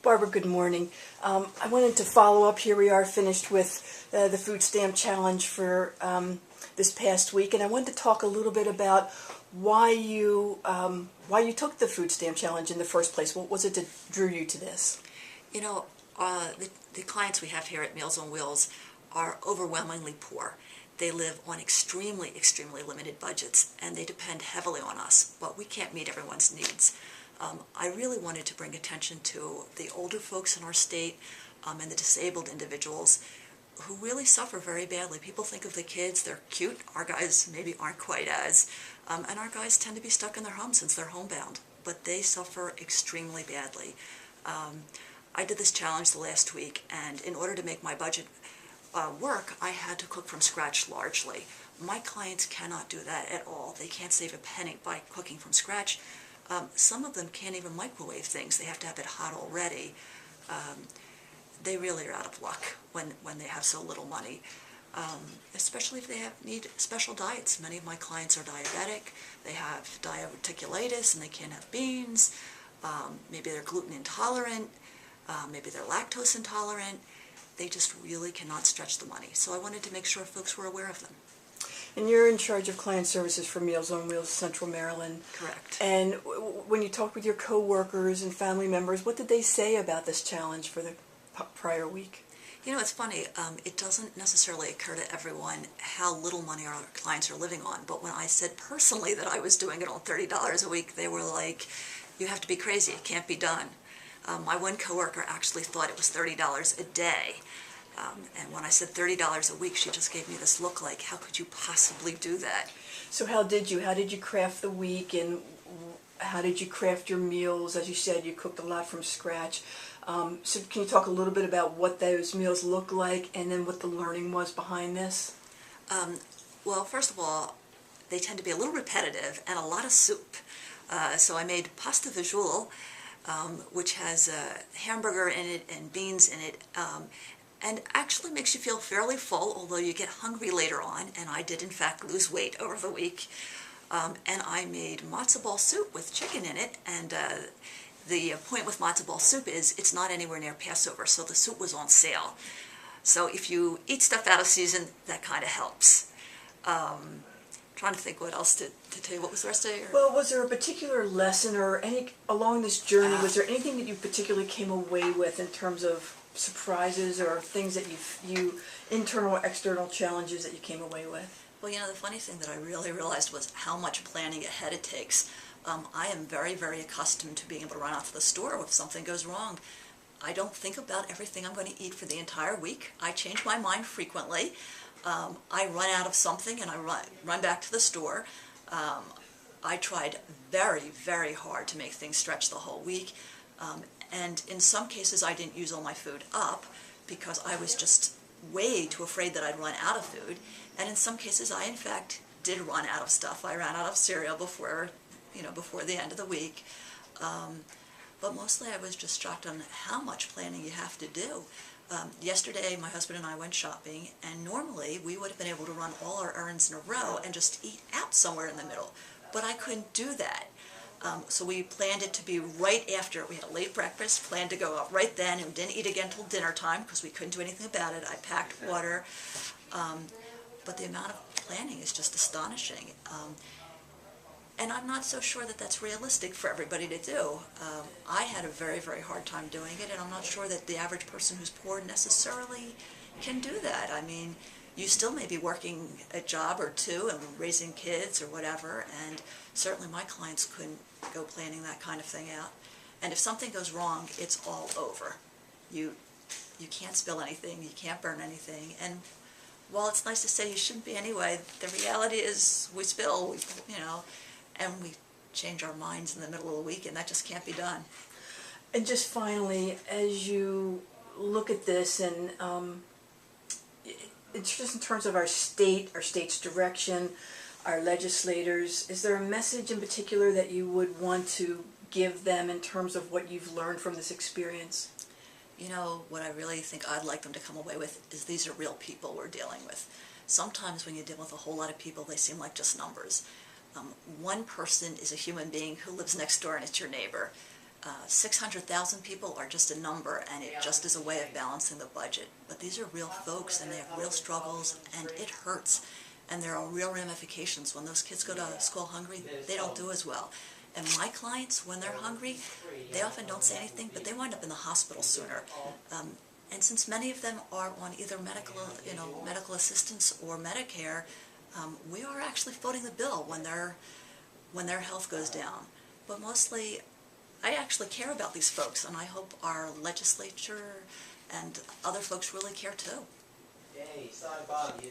Barbara, good morning. I wanted to follow up. Here we are finished with the food stamp challenge for this past week, and I wanted to talk a little bit about why you took the food stamp challenge in the first place. What was it that drew you to this? You know, the clients we have here at Meals on Wheels are overwhelmingly poor. They live on extremely, extremely limited budgets, and they depend heavily on us, but we can't meet everyone's needs. I really wanted to bring attention to the older folks in our state and the disabled individuals who really suffer very badly. People think of the kids, they're cute. Our guys maybe aren't quite as, and our guys tend to be stuck in their homes since they're homebound, but they suffer extremely badly. I did this challenge the last week, and in order to make my budget work, I had to cook from scratch largely. My clients cannot do that at all. They can't save a penny by cooking from scratch. Some of them can't even microwave things. They have to have it hot already. They really are out of luck when they have so little money, especially if they need special diets. Many of my clients are diabetic. They have diverticulitis and they can't have beans. Maybe they're gluten intolerant. Maybe they're lactose intolerant. They just really cannot stretch the money. So I wanted to make sure folks were aware of them. And you're in charge of client services for Meals on Wheels Central Maryland. Correct. And when you talked with your co-workers and family members, what did they say about this challenge for the prior week? You know, it's funny. It doesn't necessarily occur to everyone how little money our clients are living on. But when I said personally that I was doing it on $30 a week, they were like, "You have to be crazy. It can't be done." My one coworker actually thought it was $30 a day. And when I said $30 a week, she just gave me this look like, how could you possibly do that? So how did you craft the week, and how did you craft your meals? As you said, you cooked a lot from scratch. So can you talk a little bit about what those meals look like, and then what the learning was behind this? Well, first of all, they tend to be a little repetitive and a lot of soup. So I made pasta visual, which has a hamburger in it and beans in it, and actually makes you feel fairly full, although you get hungry later on, and I did in fact lose weight over the week. And I made matzo ball soup with chicken in it, and the point with matzo ball soup is it's not anywhere near Passover, so the soup was on sale. So if you eat stuff out of season, that kind of helps. Trying to think what else to tell you. What was the rest of it? Well, was there a particular lesson or any along this journey, was there anything that you particularly came away with in terms of surprises or things that you internal or external challenges that you came away with? Well, you know, the funny thing that I really realized was how much planning ahead it takes. I am very, very accustomed to being able to run out to the store if something goes wrong. I don't think about everything I'm going to eat for the entire week. I change my mind frequently. I run out of something and I run back to the store. I tried very, very hard to make things stretch the whole week. And in some cases I didn't use all my food up because I was just way too afraid that I'd run out of food. And in some cases I in fact did run out of stuff. I ran out of cereal before the end of the week. But mostly I was just shocked on how much planning you have to do. Yesterday my husband and I went shopping, and normally we would have been able to run all our errands in a row and just eat out somewhere in the middle. But I couldn't do that. So we planned it to be right after. We had a late breakfast, planned to go out right then, and didn't eat again until dinner time because we couldn't do anything about it. I packed water. But the amount of planning is just astonishing. And I'm not so sure that that's realistic for everybody to do. I had a very, very hard time doing it, and I'm not sure that the average person who's poor necessarily can do that. I mean, you still may be working a job or two and raising kids or whatever, and certainly my clients couldn't go planning that kind of thing out. And if something goes wrong, it's all over. You can't spill anything, you can't burn anything, and while it's nice to say you shouldn't be anyway, the reality is we spill, and we change our minds in the middle of the week, and that just can't be done. And just finally, as you look at this, and it's just in terms of our state's direction, our legislators, is there a message in particular that you would want to give them in terms of what you've learned from this experience? You know, what I really think I'd like them to come away with is these are real people we're dealing with. Sometimes when you deal with a whole lot of people, they seem like just numbers. One person is a human being who lives next door and it's your neighbor. 600,000 people are just a number, and it just is a way of balancing the budget. But these are real folks, and they have real struggles, and it hurts. And there are real ramifications. When those kids go to school hungry, they don't do as well. And my clients, when they're hungry, they often don't say anything, but they wind up in the hospital sooner. And since many of them are on either medical assistance or Medicare, we are actually footing the bill when their health goes down. But mostly, I actually care about these folks, and I hope our legislature and other folks really care too. Hey, sorry, Bob.